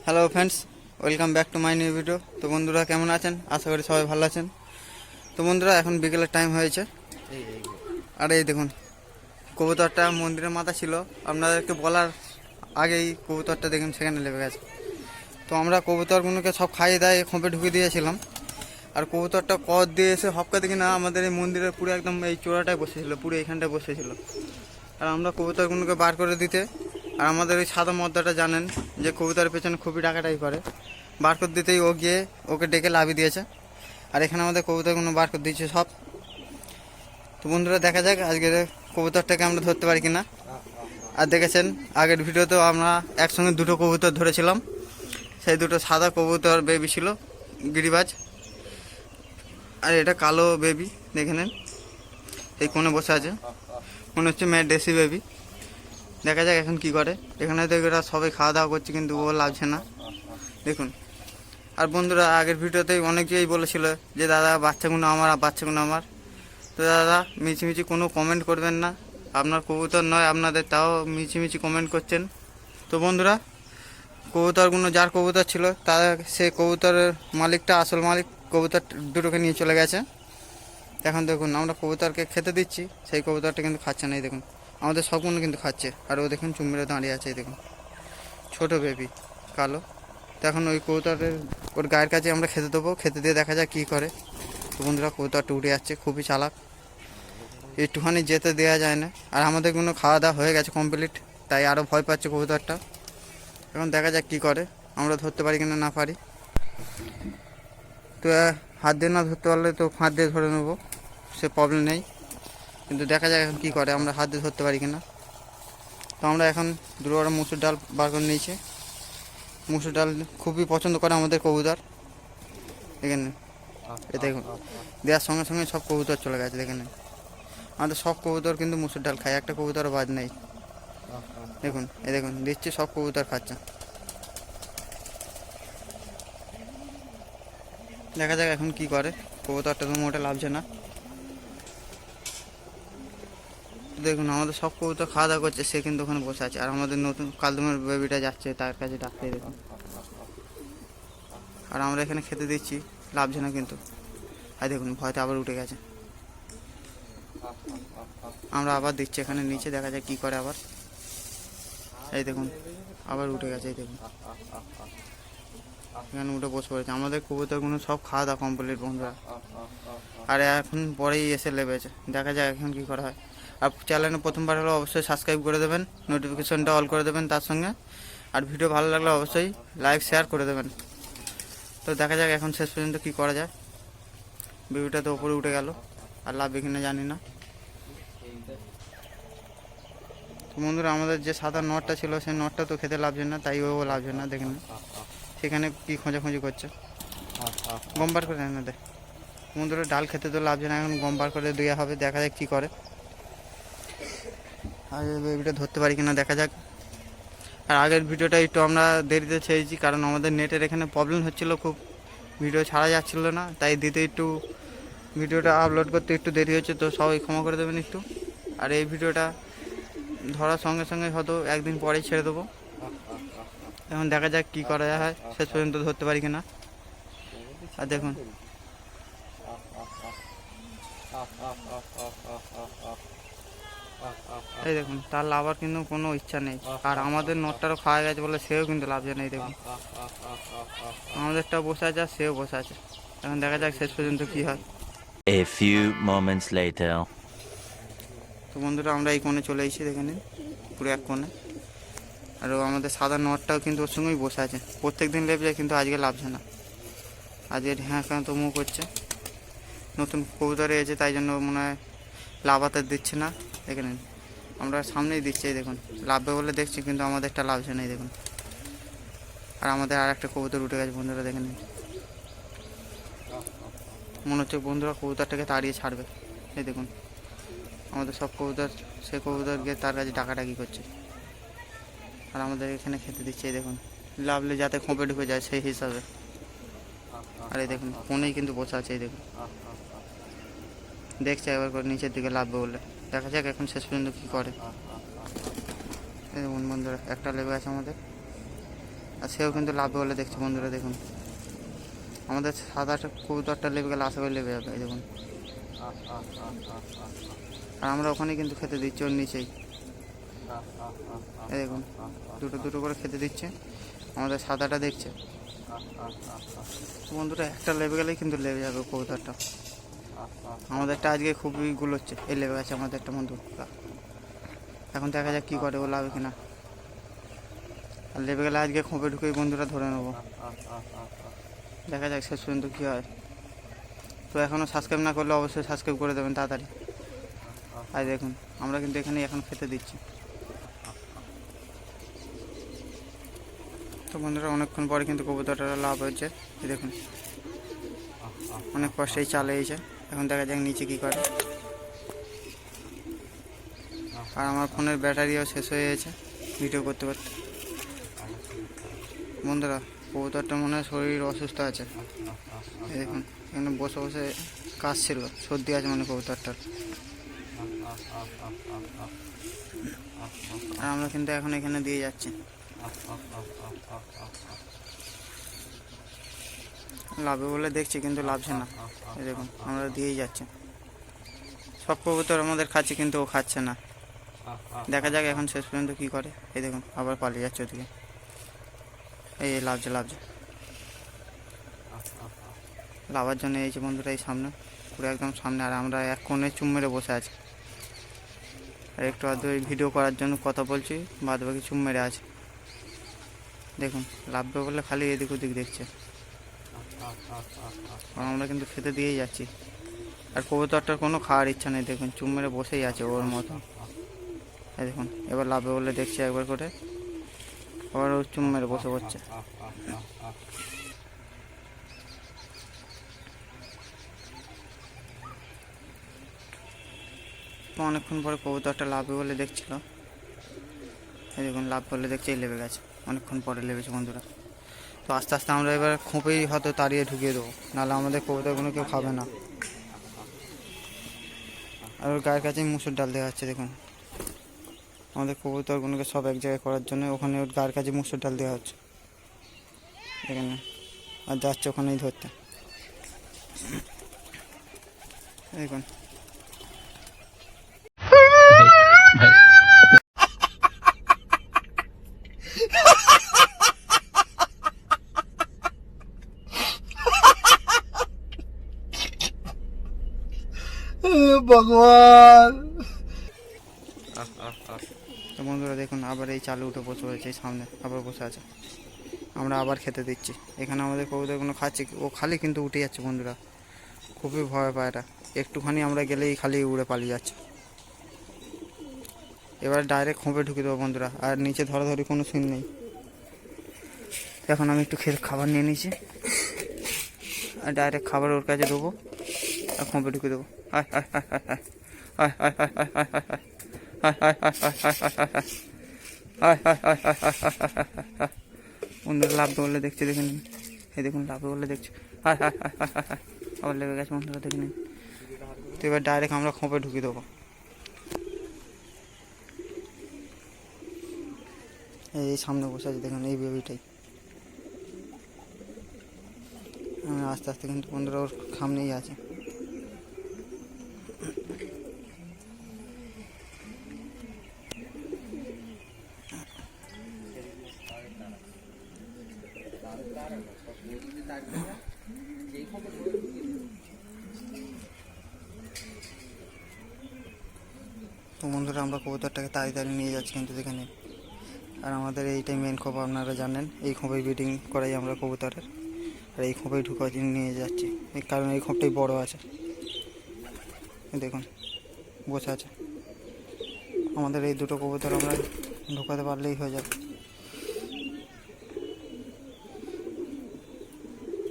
Hello friends, welcome back to my new video. তো বন্ধুরা কেমন আছেন? আশা করি সবাই ভালো আছেন। তো বন্ধুরা এখন বিকেলের টাইম হয়েছে, আর এই দেখুন কবুতরটা মন্দিরের মাথা ছিল। আপনাদেরকে বলার আগেই কবুতরটা দেখুন সেখানে লেগে গেছে। তো আমরা কবুতরগুলোকে সব খাইয়ে দাইয়ে খোঁপে ঢুকে দিয়েছিলাম, আর কবুতরটা কর দিয়ে এসে হপকা দেখি না আমাদের এই মন্দিরের পুরো একদম এই চূড়াটায় বসেছিল, পুরো এইখানটায় বসেছিল। আর আমরা কবুতরগুলোকে বার করে দিতে, আর আমাদের ওই সাদা মদ্দাটা জানেন যে কবুতরের পেছনে খুবই ডাকাটাই করে, বার করে দিতেই ও গিয়ে ওকে ডেকে লাভি দিয়েছে। আর এখানে আমাদের কবুতরগুলো বার করে দিয়েছে সব। তো বন্ধুরা দেখা যাক আজকের কবুতরটাকে আমরা ধরতে পারি কিনা। আর দেখেছেন আগের ভিডিওতেও আমরা একসঙ্গে দুটো কবুতর ধরেছিলাম, সেই দুটো সাদা কবুতর বেবি ছিল, গিরিবাজ। আর এটা কালো বেবি, দেখে নেন এই কোণে বসে আছে, মনে হচ্ছে মেয়ের দেশি বেবি। দেখা যাক এখন কি করে। এখানে তো এরা সবাই খাওয়া দাওয়া করছে, কিন্তু ও লাগছে না দেখুন। আর বন্ধুরা আগের ভিডিওতেই অনেকেই বলেছিল যে দাদা বাচ্চাগুলো আমার, বাচ্চাগুলো আমার। তো দাদা মিছিমিছি কোনো কমেন্ট করবেন না, আপনার কবুতর নয় আপনাদের, তাও মিছিমিছি কমেন্ট করছেন। তো বন্ধুরা কবুতরগুলো যার কবুতর ছিল তার, সেই কবুতরের মালিকটা, আসল মালিক কবুতর দুটোকে নিয়ে চলে গেছে। এখন দেখুন আমরা কবুতরকে খেতে দিচ্ছি, সেই কবুতরটা কিন্তু খাচ্ছে না। এই দেখুন আমাদের সবগুলো কিন্তু খাচ্ছে, আর ও দেখুন চুমড়ে দাঁড়িয়ে আছে। এই দেখুন ছোটো বেবি কালো। তো এখন ওই কবুতরের ওর গায়ের কাছে আমরা খেতে দেবো, খেতে দিয়ে দেখা যাক কী করে। তো বন্ধুরা কবুতরটা উঠে যাচ্ছে, খুবই চালাক, একটুখানি যেতে দেওয়া যায় না। আর আমাদের কোনো খাওয়া দাওয়া হয়ে গেছে কমপ্লিট, তাই আরও ভয় পাচ্ছে কবুতরটা। এখন দেখা যাক কী করে, আমরা ধরতে পারি কিনা না পারি। তো হাত দিয়ে না ধরতে পারলে তো ফাঁদ দিয়ে ধরে নেবো, সে প্রবলেম নেই। কিন্তু দেখা যাক এখন কী করে, আমরা হাত দিয়ে ধরতে পারি কিনা। তো আমরা এখন দুটো মুসুর ডাল বার করে নিয়েছি। মুসুর ডাল খুবই পছন্দ করে আমাদের কবুতর। এখানে এ দেখুন দেওয়ার সঙ্গে সঙ্গে সব কবুতর চলে গেছে। দেখেন আমাদের সব কবুতর কিন্তু মুসুর ডাল খায়, একটা কবুতরও বাদ নেই। দেখুন এই দেখুন দিচ্ছি, সব কবুতর খাচ্ছে। দেখা যাক এখন কি করে। কবুতরটা তো মোটে লাভছে না। দেখুন আমাদের সব কবুতর খাওয়া দাওয়া করছে, সে কিন্তু ওখানে বসে আছে। আর আমাদের নতুন কালদমের বেবিটা যাচ্ছে তার কাছে ডাকতে, দেখুন। আর আমরা এখানে খেতে দিচ্ছি, লাভছে না কিন্তু। আর দেখুন ভয়তে আবার উঠে গেছে। আমরা আবার দিচ্ছি এখানে নিচে, দেখা যায় কী করে আবার। এই দেখুন আবার উঠে গেছে। এই দেখুন এখানে উঠে বসে পড়েছে। আমাদের কবুতরগুলো সব খাওয়া দাওয়া কমপ্লিট বন্ধুরা, আর এখন পরেই এসে লেবেছে। দেখা যাক এখন কী করা হয়। আর চ্যানেলে প্রথমবার হলে অবশ্যই সাবস্ক্রাইব করে দেবেন, নোটিফিকেশনটা অল করে দেবেন তার সঙ্গে। আর ভিডিও ভালো লাগলে অবশ্যই লাইক শেয়ার করে দেবেন। তো দেখা যাক এখন শেষ পর্যন্ত কী করা যায়। বেবিটা তো ওপরে উঠে গেল, আর লাভ কিনা জানি না। তো বন্ধুরা আমাদের যে সাদা নটটা ছিল, সেই নটটা তো খেতে লাভছে না, তাই ও লাভছে না। দেখেন সেখানে কি খোঁজাখুঁজি করছে, গম বার করে না দেয়। বন্ধুরা ডাল খেতে তো লাভছে না, এখন গম বার করে দেওয়া হবে। দেখা যাক কী করে, আর বেবিটা ধরতে পারি কিনা দেখা যাক। আর আগের ভিডিওটা একটু আমরা দেরিতে ছেড়েছি, কারণ আমাদের নেটের এখানে প্রবলেম হচ্ছিলো খুব, ভিডিও ছাড়া যাচ্ছিলো না, তাই দিতে একটু ভিডিওটা আপলোড করতে একটু দেরি হচ্ছে। তো সবাই ক্ষমা করে দেবেন একটু। আর এই ভিডিওটা ধরার সঙ্গে সঙ্গে হয়তো একদিন পরেই ছেড়ে দেবো। এখন দেখা যাক কী করা হয়, শেষ পর্যন্ত ধরতে পারি কিনা। আর দেখুন এই দেখুন তার লাভার কিন্তু কোনো ইচ্ছা নেই। আর আমাদের নটটারও খাওয়া গেছে বলে সেও কিন্তু লাভছে না। এই দেখুন আমাদেরটাও বসে আছে আর সেও বসে আছে। এখন দেখা যাক শেষ পর্যন্ত কী হয়। A few moments later. তো বন্ধুরা আমরা এই কোণে চলে এসেছি, দেখে নিন পুরো এক কোণে। আর আমাদের সাদা নটটাও কিন্তু ওর সঙ্গেই বসে আছে। প্রত্যেক দিন লেপ যায়, কিন্তু আজকে লাভছে না। আজকের হ্যাঁ তো মুখ হচ্ছে, নতুন কবুতরে এসেছে তাই জন্য মনে হয় লাভাতে দিচ্ছে না। দেখে নিন আমরা সামনেই দিচ্ছি, এই দেখুন লাভবে বলে দেখছি, কিন্তু আমাদেরটা লাভছে না। এই দেখুন আর আমাদের আর একটা কবুতর উঠে গেছে বন্ধুরা, দেখে নিন। মনে হচ্ছে বন্ধুরা কবুতরটাকে তাড়িয়ে ছাড়বে। এই দেখুন আমাদের সব কবুতর, সে কবুতর গিয়ে তার কাছে ডাকাডাকি করছে, আর আমাদের এখানে খেতে দিচ্ছে। এই দেখুন লাভলে যাতে খোঁপে ঢুকে যায় সেই হিসাবে। আর এই দেখুন কোণেই কিন্তু বসে আছে। এই দেখুন দেখছে একবার করে নিচের দিকে লাভবে বলে। দেখা যাক এখন শেষ পর্যন্ত কী করে। এই দেখুন বন্ধুরা একটা লেবে আছে আমাদের, আর সেও কিন্তু লাভবে বলে দেখছে বন্ধুরা। দেখুন আমাদের সাদাটা কবুতরটা লেবে গেলে আশা করে লেবে যাবে, এই দেখুন। আর আমরা ওখানে কিন্তু খেতে দিচ্ছি ওর নিচেই, এই দেখুন দুটো দুটো করে খেতে দিচ্ছে। আমাদের সাদাটা দেখছে। তো বন্ধুরা একটা লেবে গেলেই কিন্তু লেবে যাবে কবুতরটা। আমাদেরটা আজকে খুবই গুলোচ্ছে, এই লেবে গেছে আমাদের একটা বন্ধু। এখন দেখা যাক কী করে, ও লাভে কিনা। আর লেবে গেলে আজকে খোঁপে ঢুকেই বন্ধুরা ধরে নেবো। দেখা যাক শেষ পর্যন্ত কী হয়। তো এখনও সাবস্ক্রাইব না করলে অবশ্যই সাবস্ক্রাইব করে দেবেন তাড়াতাড়ি। আর দেখুন আমরা কিন্তু এখানে এখন খেতে দিচ্ছি। তো বন্ধুরা অনেকক্ষণ পরে কিন্তু কবুতরটা লাভ হয়েছে, এই দেখুন অনেক কষ্টেই চালিয়েছে। এখন দেখা যাক নিচে কী করে। আর আমার ফোনের ব্যাটারিও শেষ হয়ে গেছে ভিডিও করতে করতে। বন্ধুরা কবুতরটা মনে হয় শরীর অসুস্থ আছে, এই দেখুন এখানে বসে বসে কাশছিল, সর্দি আছে মানে কবুতরটার। আর আমরা কিন্তু এখন এখানে দিয়ে যাচ্ছি। লাভে বলে দেখছি কিন্তু লাভছে না, এই দেখুন আমরা দিয়েই যাচ্ছি। সব কবুতর আমাদের খাচ্ছে কিন্তু ও খাচ্ছে না। দেখা যাক এখন শেষ পর্যন্ত কী করে। এই দেখুন আবার পালিয়ে যাচ্ছে ওদিকে, এই লাভছে লাভছে। লাভার জন্য এই যে বন্ধুরা এই সামনে, পুরো একদম সামনে। আর আমরা এক কোণে চুম মেরে বসে আছি। আর একটু আধটু ভিডিও করার জন্য কথা বলছি, বাদ বাকি চুম মেরে আছে। দেখুন লাভবে বলে খালি এদিক ওদিক দেখছে। আর আমরা কিন্তু খেতে দিয়েই যাচ্ছি। আর কবুতরটার কোনো খাওয়ার ইচ্ছা নেই, দেখুন চুম মেরে বসেই আছে ওর মতো। এই দেখুন এবার লাভবে বলে দেখছি একবার করে, আবার ও চুম মেরে বসে পড়ছে। তো অনেকক্ষণ পরে কবুতরটা লাভবে বলে দেখছিল, এই দেখুন লাভ বলে দেখছে এই লেবে গেছে, অনেকক্ষণ পরে লেবেছে বন্ধুরা। তো আস্তে আস্তে আমরা এবার খোঁপেই হয়তো তাড়িয়ে ঢুকিয়ে দেবো, নাহলে আমাদের কবুতরগুলো কেউ খাবে না। আর ওর গায়ের কাছেই মুসুর ডাল দেওয়া হচ্ছে, দেখুন আমাদের কবুতরগুলোকে সব এক জায়গায় করার জন্য ওখানে ওর গায়ের কাছে মুসুর ডাল দেওয়া হচ্ছে এখানে। আর যাচ্ছে ওখানেই ধরতে, দেখুন। ভগবান। তো বন্ধুরা দেখুন আবার এই চালু উঠে বসে হয়েছে, এই সামনে আবার বসে আছে। আমরা আবার খেতে দিচ্ছি। এখানে আমাদের কবুতরগুলো খাচ্ছে, ও খালি কিন্তু উঠে যাচ্ছে বন্ধুরা, খুবই ভয় পায় এটা। একটুখানি আমরা গেলেই খালি উড়ে পালিয়ে যাচ্ছে। এবার ডাইরেক্ট খোঁপে ঢুকে দেবো বন্ধুরা, আর নিচে ধরাধরি কোনো সিন নেই। এখন আমি একটু খাবার নিয়ে নিয়েছি, আর ডাইরেক্ট খাবার ওর কাছে দেবো আর খোঁপে ঢুকে দেবো। আয় আয় আয় আয় আয় আয় আয় আয় আয় আয় আয় বন্ধুরা লাভ বললে দেখছি, দেখে নিন এই দেখুন লাভ বললে দেখছি। আবার লেগে গেছে বন্ধুরা, দেখে নিন। তো এবার ডাইরেক্ট আমরা খোঁপে ঢুকিয়ে দেবো। এই সামনে বসে আছে দেখুন, এই বেবিটাই। আস্তে আস্তে কিন্তু বন্ধুরা ওর সামনেই আছে। তো বন্ধুরা আমরা কবুতরটাকে তাড়িয়ে নিয়ে যাচ্ছি কিন্তু দেখে নিন। আর আমাদের এইটাই মেন খোপ, আপনারা জানেন এই খোপেই ব্রিডিং করাই আমরা কবুতরের। আর এই খোপেই ঢুকা নিয়ে যাচ্ছি, এই কারণ এই খোপটাই বড় আছে। দেখুন বসে আছে। আমাদের এই দুটো কবুতর আমরা ঢোকাতে পারলেই হয়ে যাবে।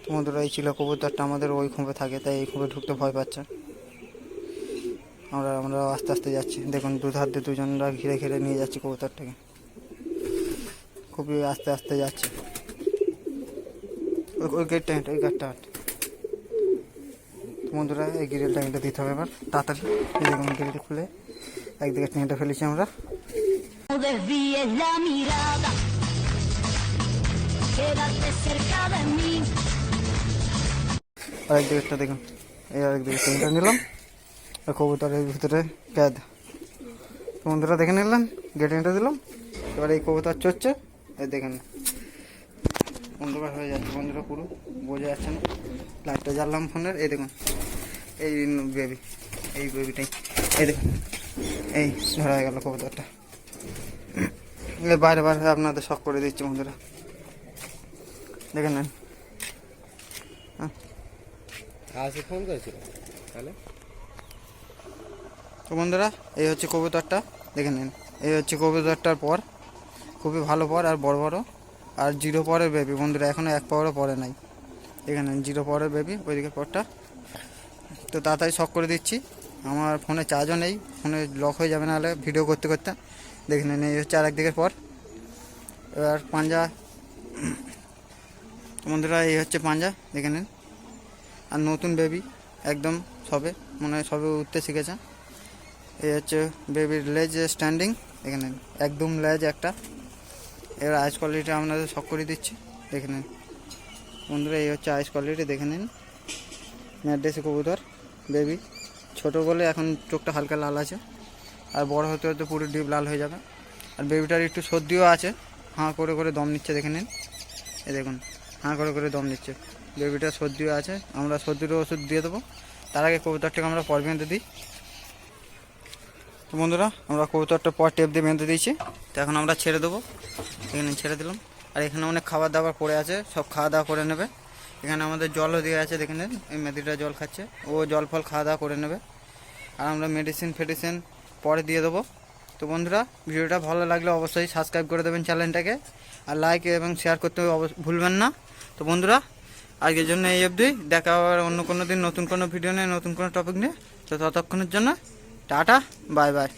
তোমাদের এই ছিল কবুতরটা আমাদের ওই খোপে থাকে, তাই এই খোপে ঢুকতে ভয় পাচ্ছে। আমরা আস্তে আস্তে যাচ্ছি, দেখুন দুধার দিয়ে দুজনরা ঘিরে ঘিরে নিয়ে যাচ্ছি কবুতরটাকে, খুবই আস্তে আস্তে যাচ্ছে। ওই গেটটা হেঁটে, ওই গেটটা হাঁট। বন্ধুরা এই গ্রিলটা হেঁটে দিতে হবে এবার তাড়াতাড়ি। এই দেখুন গ্রিল খুলে একদিকে হেঁটে ফেলেছি আমরা। quédate cerca de mí. আরেক দিকেরটা দেখুন, এই আরেক দিকে তিনটা নিলাম আর কবুতরের ভিতরে ক্যাদ। তো বন্ধুরা দেখে নিলাম, গেটে এঁটে দিলাম। এবার এই কবুতর চড়ছে, এই দেখেন অন্ধকার হয়ে যাচ্ছে বন্ধুরা, পুরো বোঝা যাচ্ছে না। লাইটটা জ্বাললাম ফোনের, এই দেখুন এই বেবি, এই বেবিটাই এই দেখুন, এই ধরা হয়ে গেল কবুতরটা। এই বাইরে বাইরে আপনাদের শখ করে দিচ্ছি বন্ধুরা, দেখে নেন। আজ ফোন করেছিল তাহলে। তো বন্ধুরা এই হচ্ছে কবুতরটা, দেখে নিন। এই হচ্ছে কবুতরটার পর, খুবই ভালো পর আর বড় বড়, আর 0 পরের বেবি বন্ধুরা, এখনও 1 পাওয়ারও পরে নাই। এখানে 0 পরের বেবি, ওইদিকে পরটা। তো তাড়াতাড়ি শখ করে দিচ্ছি, আমার ফোনে চার্জও নেই, ফোনে লক হয়ে যাবে নাহলে ভিডিও করতে করতে। দেখে নিন এই হচ্ছে আর একদিকের পর। এবার পাঞ্জা বন্ধুরা, এই হচ্ছে পাঞ্জা, দেখে নিন। আর নতুন বেবি একদম সবে, মনে হয় সবে উঠতে শিখেছে। এই হচ্ছে বেবির লেজ স্ট্যান্ডিং, দেখে নিন একদম লেজ একটা। এবার আইস কোয়ালিটি আপনাদের শখ করে দিচ্ছি, দেখে নিন বন্ধুরা। এই হচ্ছে আইস কোয়ালিটি, দেখে নিন। ম্যাড্রেসি কবুতর বেবি, ছোটো বলে এখন চোখটা হালকা লাল আছে, আর বড় হতে হতে পুরো ডিপ লাল হয়ে যাবে। আর বেবিটার একটু সর্দিও আছে, হাঁ করে করে দম নিচ্ছে, দেখে নিন। এই দেখুন হাঁ করে করে দম নিচ্ছে, বেবিটার সর্দিও আছে। আমরা সর্দিরও ওষুধ দিয়ে দেবো, তার আগে কবুতরটাকে আমরা পর বেঁধে দিই। তো বন্ধুরা আমরা কবুতরটা পর টেপ দিয়ে বেঁধে দিয়েছি, তো এখন আমরা ছেড়ে দেবো। এখানে ছেড়ে দিলাম, আর এখানে অনেক খাবার দাবার পড়ে আছে, সব খাওয়া দাওয়া করে নেবে। এখানে আমাদের জলও দেওয়া আছে, দেখে নিন। এই মেদিটা জল খাচ্ছে, ও জল ফল খাওয়া দাওয়া করে নেবে। আর আমরা মেডিসিন ফেডিসিন পরে দিয়ে দেবো। তো বন্ধুরা ভিডিওটা ভালো লাগলে অবশ্যই সাবস্ক্রাইব করে দেবেন চ্যানেলটাকে, আর লাইক এবং শেয়ার করতে ভুলবেন না। তো বন্ধুরা আজকের জন্য এই অবধি, দেখা আবার অন্য কোনো দিন নতুন কোনো ভিডিও নিয়ে, নতুন কোনো টপিক নিয়ে। তো ততক্ষণের জন্য টাটা, বাই বাই।